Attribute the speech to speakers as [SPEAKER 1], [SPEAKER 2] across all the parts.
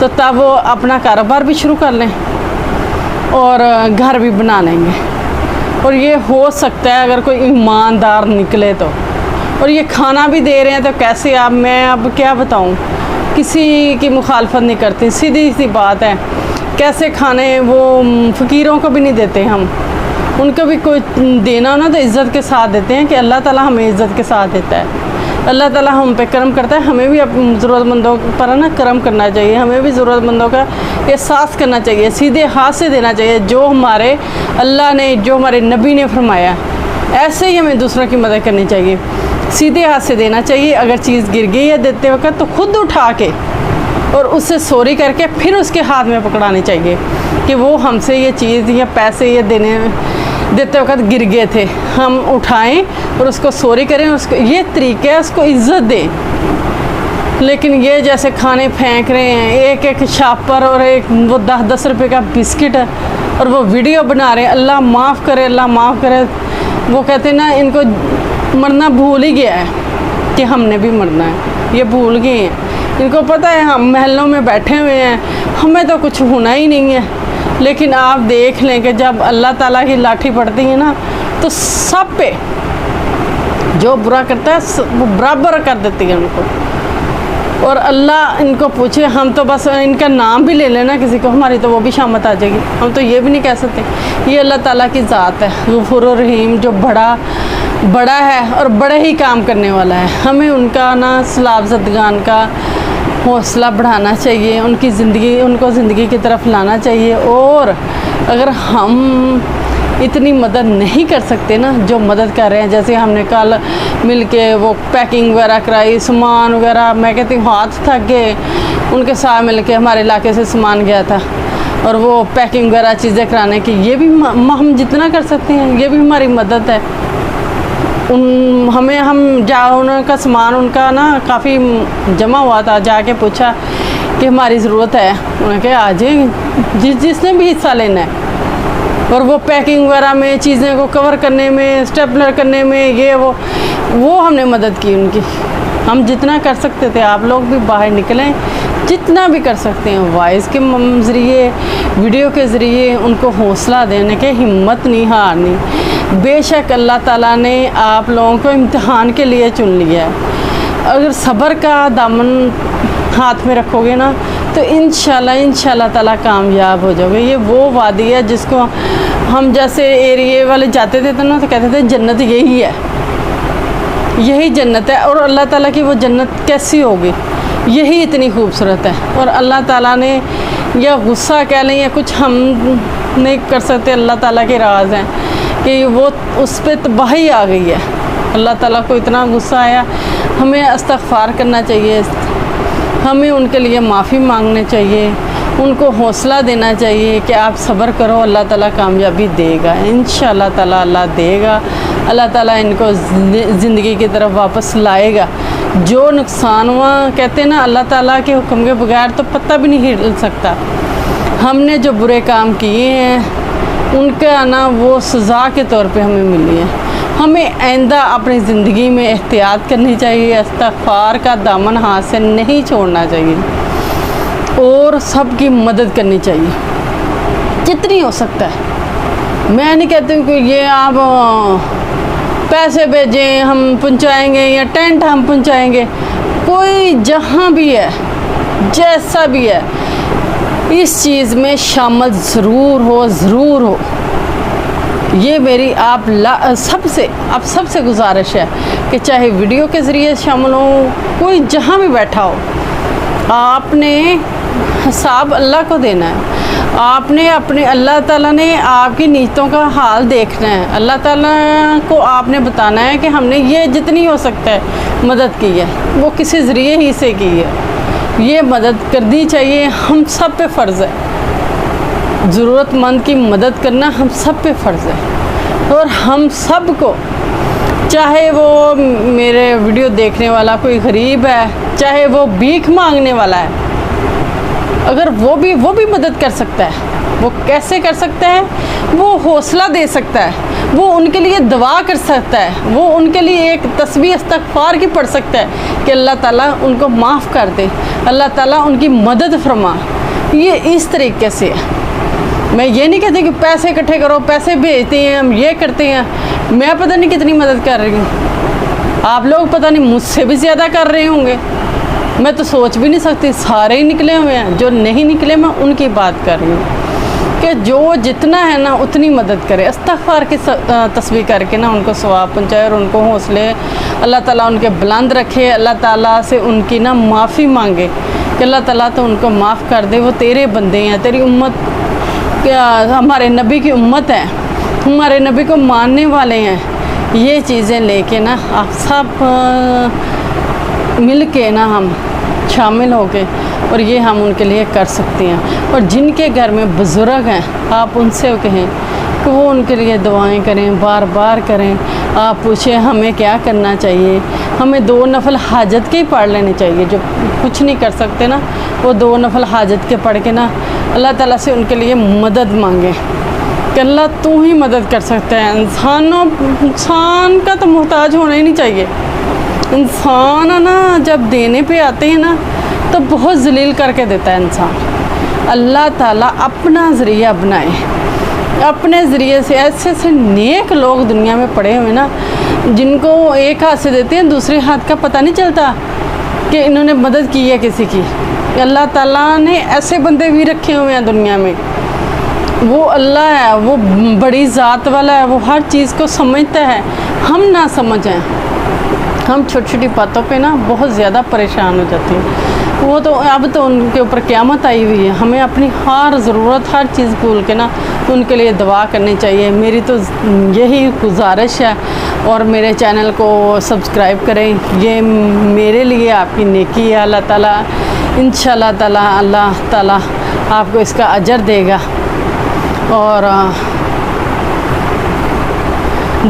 [SPEAKER 1] تو تب وہ اپنا کاروبار بھی شروع کر لیں اور گھر بھی بنا لیں گے. اور یہ ہو سکتا ہے اگر کوئی ایماندار نکلے تو. اور یہ کھانا بھی دے رہے ہیں تو کیسے؟ میں اب کیا بتاؤں، کسی کی مخالفت نہیں کرتی، سیدھی سی بات ہے. کیسے کھانے وہ فقیروں کو بھی نہیں دیتے ہم، ان کو بھی کوئی دینا ہو نا تو عزت کے ساتھ دیتے ہیں کہ اللہ تعالیٰ ہمیں عزت کے ساتھ دیتا ہے. اللہ تعالیٰ ہم پہ کرم کرتا ہے. ہمیں بھی ضرورت مندوں پر نا کرم کرنا چاہیے، ہمیں بھی ضرورت مندوں کا احساس کرنا چاہیے، سیدھے ہاتھ سے دینا چاہیے جو ہمارے اللہ نے، جو ہمارے نبی نے فرمایا. ایسے ہی ہمیں دوسروں کی مدد کرنی چاہیے، سیدھے ہاتھ سے دینا چاہیے. اگر چیز گر گئی ہے دیتے وقت تو خود اٹھا کے اور اس سے سوری کر کے پھر اس کے ہاتھ میں پکڑانی چاہیے کہ وہ ہم سے یہ چیز یا پیسے یہ دیتے وقت گر گئے تھے، ہم اٹھائیں اور اس کو سوری کریں. اس کو یہ طریقہ ہے، اس کو عزت دیں. لیکن یہ جیسے کھانے پھینک رہے ہیں، ایک ایک شاپر اور ایک وہ 10 روپے کا بسکٹ اور وہ ویڈیو بنا رہے ہیں. اللہ معاف کرے، اللہ معاف کرے. وہ کہتے ہیں نا ان کو مرنا بھول ہی گیا ہے کہ ہم نے بھی مرنا ہے. یہ بھول گئے ہیں، ان کو پتہ ہے ہم محلوں میں بیٹھے ہوئے ہیں، ہمیں تو کچھ ہونا ہی نہیں ہے. لیکن آپ دیکھ لیں کہ جب اللہ تعالیٰ کی لاٹھی پڑتی ہے نا تو سب پہ جو برا کرتا ہے وہ برابر کر دیتی ہے ان کو. اور اللہ ان کو پوچھے، ہم تو بس ان کا نام بھی لے لینا کسی کو، ہماری تو وہ بھی شامت آ جائے گی. ہم تو یہ بھی نہیں کہہ سکتے. یہ اللہ تعالیٰ کی ذات ہے، غفور الرحیم، جو بڑا ہے اور بڑے ہی کام کرنے والا ہے. ہمیں ان کا نا سلاب زدگان کا حوصلہ بڑھانا چاہیے، ان کو زندگی کی طرف لانا چاہیے. اور اگر ہم اتنی مدد نہیں کر سکتے نا جو مدد کر رہے ہیں، جیسے ہم نے کل مل کے وہ پیکنگ وغیرہ کرائی، سامان وغیرہ، میں کہتی ہوں ہاتھ تھک گئے. ان کے ساتھ مل کے ہمارے علاقے سے سامان گیا تھا اور وہ پیکنگ وغیرہ چیزیں کرانے کی، یہ بھی ہم جتنا کر سکتے ہیں یہ بھی ہماری مدد ہے. ان کا سامان ان کا نا کافی جمع ہوا تھا، جا کے پوچھا کہ ہماری ضرورت ہے. انہوں نے کہا آ جائیں جس نے بھی حصہ لینا ہے. اور وہ پیکنگ وغیرہ میں چیزیں کو کور کرنے میں، اسٹیپلر کرنے میں، یہ وہ ہم نے مدد کی ان کی. ہم جتنا کر سکتے تھے. آپ لوگ بھی باہر نکلیں، جتنا بھی کر سکتے ہیں، وائس کے ذریعے، ویڈیو کے ذریعے ان کو حوصلہ دینے کے، ہمت نہیں ہارنی. بے شک اللہ تعالیٰ نے آپ لوگوں کو امتحان کے لیے چن لیا ہے. اگر صبر کا دامن ہاتھ میں رکھو گے نا تو انشاءاللہ تعالیٰ کامیاب ہو جاؤ گے. یہ وہ وادی ہے جس کو ہم جیسے ایریے والے جاتے تھے نا تو کہتے تھے جنت یہی ہے، یہی جنت ہے. اور اللہ تعالیٰ کی وہ جنت کیسی ہوگی؟ یہی اتنی خوبصورت ہے. اور اللہ تعالیٰ نے یا غصہ کہہ لیں یا کچھ ہم نہیں کر سکتے، اللہ تعالیٰ کے راز ہیں کہ وہ اس پہ تباہی آ گئی ہے. اللہ تعالیٰ کو اتنا غصہ آیا. ہمیں استغفار کرنا چاہیے، ہمیں ان کے لیے معافی مانگنے چاہیے، ان کو حوصلہ دینا چاہیے کہ آپ صبر کرو، اللہ تعالیٰ کامیابی دے گا. انشاءاللہ تعالیٰ اللہ دے گا. اللہ تعالیٰ ان کو زندگی کی طرف واپس لائے گا. جو نقصان ہوا، کہتے ہیں نا اللہ تعالیٰ کے حکم کے بغیر تو پتہ بھی نہیں ہل سکتا. ہم نے جو برے کام کیے ہیں ان کا نا وہ سزا کے طور پہ ہمیں ملی ہے. ہمیں آئندہ اپنی زندگی میں احتیاط کرنی چاہیے، استغفار کا دامن ہاتھ سے نہیں چھوڑنا چاہیے اور سب کی مدد کرنی چاہیے جتنی ہو سکتا ہے. میں نہیں کہتی ہوں کہ یہ آپ پیسے بھیجیں ہم پہنچائیں گے یا ٹینٹ ہم پہنچائیں گے. کوئی جہاں بھی ہے، جیسا بھی ہے، اس چیز میں شامل ضرور ہو. یہ میری آپ سب سے گزارش ہے کہ چاہے ویڈیو کے ذریعے شامل ہو، کوئی جہاں بھی بیٹھا ہو، آپ نے حساب اللہ کو دینا ہے. آپ نے اللہ تعالیٰ نے آپ کی نیتوں کا حال دیکھنا ہے. اللہ تعالیٰ کو آپ نے بتانا ہے کہ ہم نے یہ جتنی ہو سکتا ہے مدد کی ہے، وہ کسی ذریعے ہی سے کی ہے. یہ مدد کرنی چاہیے، ہم سب پہ فرض ہے. ضرورت مند کی مدد کرنا ہم سب پہ فرض ہے. اور ہم سب کو، چاہے وہ میرے ویڈیو دیکھنے والا کوئی غریب ہے، چاہے وہ بھیک مانگنے والا ہے، اگر وہ بھی مدد کر سکتا ہے. وہ کیسے کر سکتا ہے؟ وہ حوصلہ دے سکتا ہے، وہ ان کے لیے دعا کر سکتا ہے, وہ ان کے لیے ایک تسبیح استغفار کی پڑھ سکتا ہے کہ اللہ تعالیٰ ان کو معاف کر دے, اللہ تعالیٰ ان کی مدد فرما. یہ اس طریقے سے ہے. میں یہ نہیں کہتی کہ پیسے اکٹھے کرو, پیسے بھیجتے ہیں, ہم یہ کرتے ہیں. میں پتہ نہیں کتنی مدد کر رہی ہوں, آپ لوگ پتہ نہیں مجھ سے بھی زیادہ کر رہے ہوں گے. میں تو سوچ بھی نہیں سکتی, سارے ہی نکلے ہوئے ہیں. جو نہیں نکلے میں ان کی بات کر رہی ہوں کہ جو جتنا ہے نا اتنی مدد کرے, استغفار کی تسبیح کر کے نا ان کو ثواب پہنچائے اور ان کو حوصلے اللہ تعالیٰ ان کے بلند رکھے. اللہ تعالیٰ سے ان کی نا معافی مانگے کہ اللہ تعالیٰ تو ان کو معاف کر دے, وہ تیرے بندے ہیں, تیری امت, ہمارے نبی کی امت ہے, ہمارے نبی کو ماننے والے ہیں. یہ چیزیں لے کے نا آپ سب مل کے نا ہم شامل ہو کے اور یہ ہم ان کے لیے کر سکتے ہیں. اور جن کے گھر میں بزرگ ہیں آپ ان سے کہیں کہ وہ ان کے لیے دعائیں کریں, بار بار کریں. آپ پوچھیں ہمیں کیا کرنا چاہیے, ہمیں 2 نفل حاجت کے ہی پڑھ لینے چاہیے. جو کچھ نہیں کر سکتے نا وہ 2 نفل حاجت کے پڑھ کے نا اللہ تعالیٰ سے ان کے لیے مدد مانگیں کہ اللہ تو ہی مدد کر سکتا ہے. انسان کا تو محتاج ہونا ہی نہیں چاہیے. انسان نا جب دینے پہ آتے ہیں نا تو بہت ذلیل کر کے دیتا ہے انسان. اللہ تعالیٰ اپنا ذریعہ بنائے, اپنے ذریعے سے ایسے ایسے نیک لوگ دنیا میں پڑے ہوئے نا جن کو ایک ہاتھ سے دیتے ہیں دوسرے ہاتھ کا پتہ نہیں چلتا کہ انہوں نے مدد کی ہے کسی کی. اللہ تعالیٰ نے ایسے بندے بھی رکھے ہوئے ہیں دنیا میں. وہ اللہ ہے, وہ بڑی ذات والا ہے, وہ ہر چیز کو سمجھتا ہے. ہم نہ سمجھیں, ہم چھوٹی چھوٹی باتوں پہ نا بہت زیادہ پریشان ہو جاتے ہیں. وہ تو اب تو ان کے اوپر قیامت آئی ہوئی ہے. ہمیں اپنی ہر ضرورت, ہر چیز بھول کے نا ان کے لیے دعا کرنی چاہیے. میری تو یہی گزارش ہے. اور میرے چینل کو سبسکرائب کریں, یہ میرے لیے آپ کی نیکی ہے. اللہ تعالیٰ انشاءاللہ تعالیٰ اللہ تعالیٰ آپ کو اس کا اجر دے گا. اور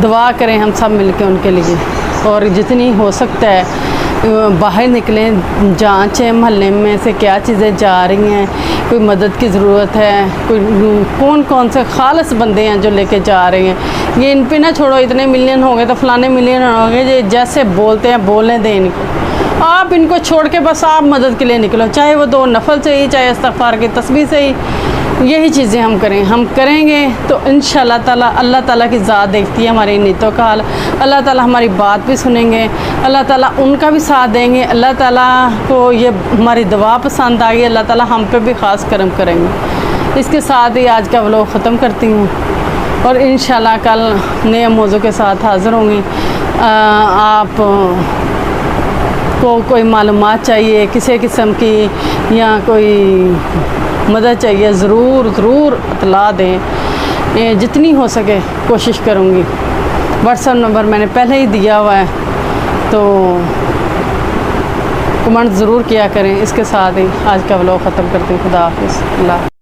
[SPEAKER 1] دعا کریں ہم سب مل کے ان کے لیے. اور جتنی ہو سکتا ہے باہر نکلیں, جانچیں محلے میں سے کیا چیزیں جا رہی ہیں, کوئی مدد کی ضرورت ہے, کوئی کون سے خالص بندے ہیں جو لے کے جا رہے ہیں. یہ ان پہ نہ چھوڑو اتنے ملین ہو گئے تو فلانے ملین ہو گئے, یہ جیسے بولتے ہیں بولنے دیں ان کو. آپ ان کو چھوڑ کے بس آپ مدد کے لیے نکلو, چاہے وہ 2 نفل سے ہی, چاہے استغفار کی تسبیح سے ہی. یہی چیزیں ہم کریں, ہم کریں گے تو انشاءاللہ تعالیٰ اللہ تعالیٰ کی ذات دیکھتی ہے ہماری نیتوں کا حال. اللہ تعالیٰ ہماری بات بھی سنیں گے, اللہ تعالیٰ ان کا بھی ساتھ دیں گے. اللہ تعالیٰ کو یہ ہماری دعا پسند آ گئی, اللہ تعالیٰ ہم پہ بھی خاص کرم کریں گے. اس کے ساتھ ہی آج کا ولاگ ختم کرتی ہوں اور انشاءاللہ کل نئے موضوع کے ساتھ حاضر ہوں گی. آپ کو کوئی معلومات چاہیے کسی قسم کی یا کوئی مدد چاہیے, ضرور اطلاع دیں. جتنی ہو سکے کوشش کروں گی. واٹس ایپ نمبر میں نے پہلے ہی دیا ہوا ہے تو کمنٹ ضرور کیا کریں. اس کے ساتھ ہی آج کا ولاگ ختم کرتی ہوں. خدا حافظ. اللہ